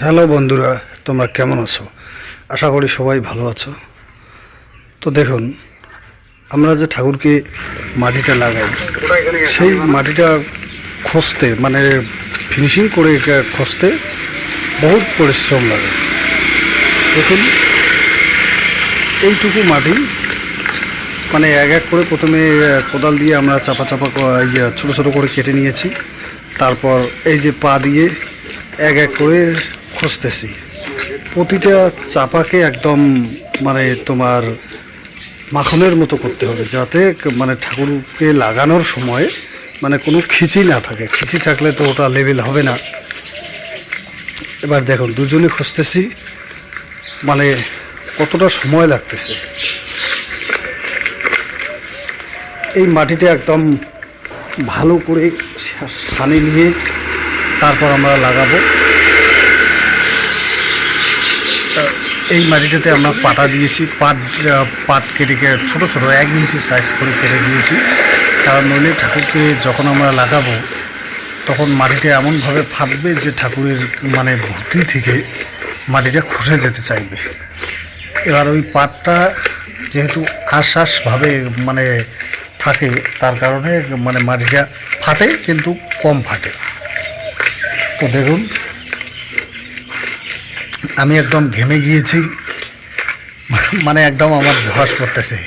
Hello বন্ধুরা, তোমরা কেমন আছো? আশা করি সবাই ভালো আছো। তো দেখুন, আমরা যে ঠাকুরকে মাটিটা লাগাই, সেই মাটিটা খসতে মানে ফিনিশিং করে খসতে বহুত পরিশ্রম লাগে। দেখুন, এইটুকু মাটি মানে এক এক করে প্রথমে কোদাল দিয়ে আমরা চাপা চাপা ছোটো ছোটো করে কেটে নিয়েছি। তারপর এই যে পা দিয়ে এক এক করে খুঁজতেছি। প্রতিটা চাপাকে একদম মানে তোমার মাখনের মতো করতে হবে, যাতে মানে ঠাকুরকে লাগানোর সময় মানে কোনো খিচি না থাকে। খিচি থাকলে তো ওটা লেভেল হবে না। এবার দেখুন, দুজনে খুঁজতেছি, মানে কতটা সময় লাগতেছে। এই মাটিটা একদম ভালো করে সানি নিয়ে তারপর আমরা লাগাবো। এই মাটিটাতে আমরা পাটা দিয়েছি, পাট কেটে ছোটো ছোটো 1 ইঞ্চি সাইজ করে কেটে দিয়েছি। কারণ নইলে ঠাকুরকে যখন আমরা লাগাবো তখন মাটিটা এমনভাবে ফাটবে যে ঠাকুরের মানে ভর্তি থেকে মাটিটা খসে যেতে চাইবে। এবার ওই পাটটা যেহেতু আশ্বাসভাবে মানে থাকে, তার কারণে মানে মাটিটা ফাটে, কিন্তু কম ফাটে। তো দেখুন, আমি একদম ঘেমে গিয়েছি, মানে একদম আমার ঝস পড়তেছে।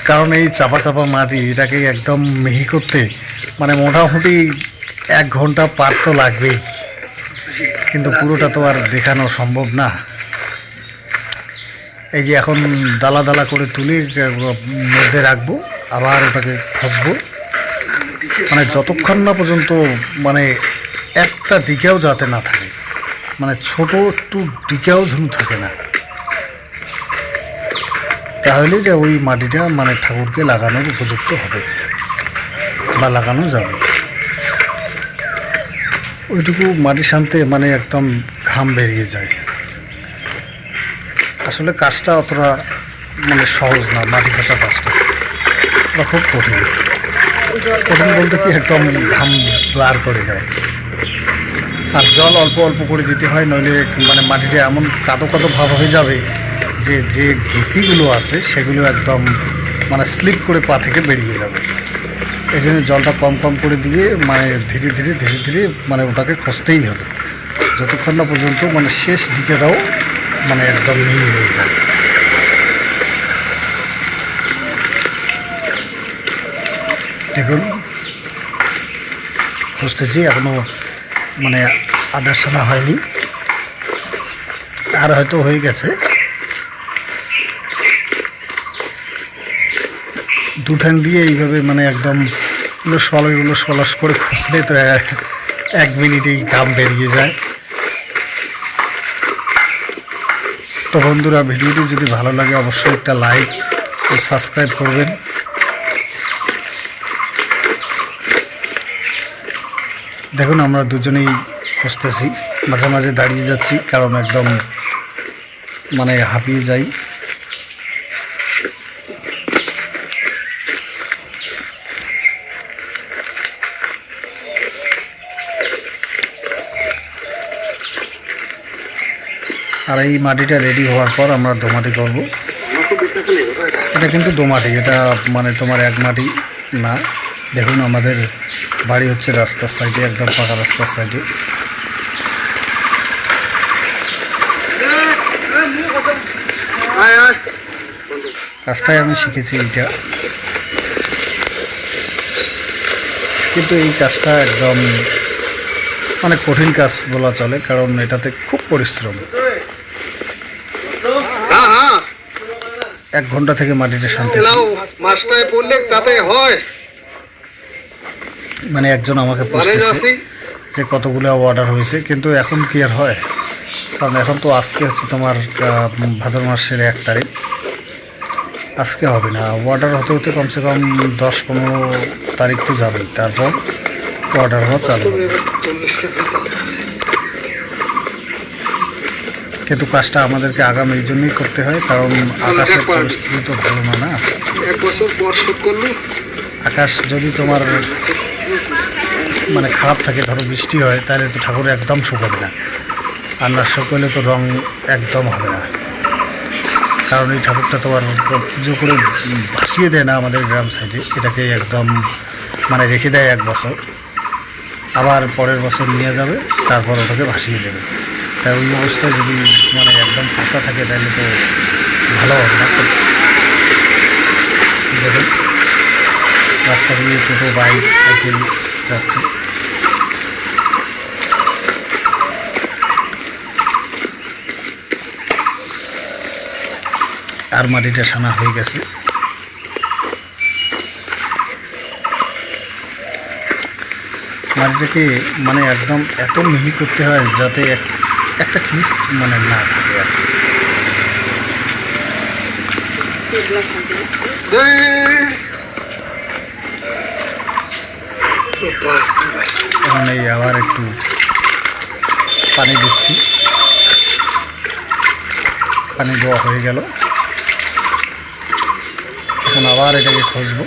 কারণ এই চাপা চাপা মাটি, এটাকে একদম মিহি করতে মানে মোটামুটি 1 ঘন্টা পার তো লাগবেই, কিন্তু পুরোটা তো আর দেখানো সম্ভব না। এই যে এখন দালা দালা করে তুলে মধ্যে রাখবো, আবার ওটাকে খসবো, মানে যতক্ষণ না পর্যন্ত মানে একটা ডিকেও যাতে না থাকে, মানে ছোট একটু ডিকেও যেন থাকে না, তাহলে যে ওই মাটিটা মানে ঠাকুরকে লাগানোর উপযুক্ত হবে বা লাগানো যাবে। ওইটুকু মাটি শান্তে মানে একদম ঘাম বেরিয়ে যায়। আসলে কাজটা অতটা মানে সহজ না, মাটি খোঁচা কাজটা ওটা খুব কঠিন। কঠিন বলতে কি, একদম ঘাম বার করে দেয়। আর জল অল্প অল্প করে দিতে হয়, নইলে মানে মাটিটা এমন কাদো কাদো ভাব হয়ে যাবে যে যে ঘেঁসিগুলো আছে সেগুলো একদম মানে স্লিপ করে পা থেকে বেরিয়ে যাবে। এই জন্য জলটা কম কম করে দিয়ে মানে ধীরে ধীরে ধীরে ধীরে মানে ওটাকে খসতেই হবে, যতক্ষণ না পর্যন্ত মানে শেষ দিকেটাও মানে একদম মিহি হয়ে যায়। দেখুন, খুঁজতেছি, এখনো মানে আধা শোনা হয়নি, আর হয়তো হয়ে গেছে। 2 ঠ্যাং দিয়ে এইভাবে মানে একদম উলস করে খুঁজলে তো 1 মিনিটেই ঘাম বেরিয়ে যায়। তো বন্ধুরা, ভিডিওটি যদি ভালো লাগে অবশ্যই একটা লাইক ও সাবস্ক্রাইব করবেন। দেখুন, আমরা দুজনেই খুঁজতেছি, মাঝে মাঝে দাঁড়িয়ে যাচ্ছি, কারণ একদম মানে হাঁপিয়ে যাই। আর এই মাটিটা রেডি হওয়ার পর আমরা দোমাটি করব। এটা কিন্তু দোমাটি, এটা মানে তোমার এক মাটি না। দেখুন, আমাদের বাড়ি হচ্ছে রাস্তার সাইডে, একদম পাকা রাস্তার সাইডে। কাজটাই আমি শিখেছি এইটা, কিন্তু এই কাজটা একদম মানে কঠিন কাজ বলা চলে, কারণ এটাতে খুব পরিশ্রম। 1 ঘন্টা থেকে মাটিটা শান্তি মানে একজন আমাকে বলতেছে যে কতগুলো অর্ডার হয়েছে, কিন্তু এখন কি আর হয়, কারণ এখন তো আজকে হচ্ছে তোমার ভাদ্র মাসের 1 তারিখ, আজকে হবে না। অর্ডার হতে হতে কমসে কম 10-15 তারিখ তো যাবেই, তারপর অর্ডার হওয়া চালু হবে। কিন্তু কাজটা আমাদেরকে আগাম এই জন্যই করতে হয়, কারণ আকাশের পরিস্থিতি তো ভালো না। 1 বছর পর শোধ করলো। আকাশ যদি তোমার মানে খারাপ থাকে, ধরো বৃষ্টি হয়, তাহলে তো ঠাকুর একদম শুকাবে না। আর না শুকোলে তো রং একদম হবে না, কারণ এই ঠাকুরটা তো আর পুজো করে ভাসিয়ে দেয় না আমাদের গ্রাম সাইডে, এটাকে একদম মানে রেখে দেয় 1 বছর, আবার পরের বছর নিয়ে যাবে, তারপর ওটাকে ভাসিয়ে দেবে। তাই ওই অবস্থায় যদি মানে একদম কাঁচা থাকে তাহলে তো ভালো হবে না। দেখুন রাস্তা দিয়ে টোটো, বাইক, সাইকেল যাচ্ছে। আর মাটিটা সানা হয়ে গেছে। মাটিটাকে মানে একদম এত মিহি করতে হয় যাতে একটা খিস মানে না থাকে আর কি। এখন এই আবার একটু পানি দিচ্ছি, পানি দেওয়া হয়ে গেল। এখন আবার এটাকে খুঁজবো।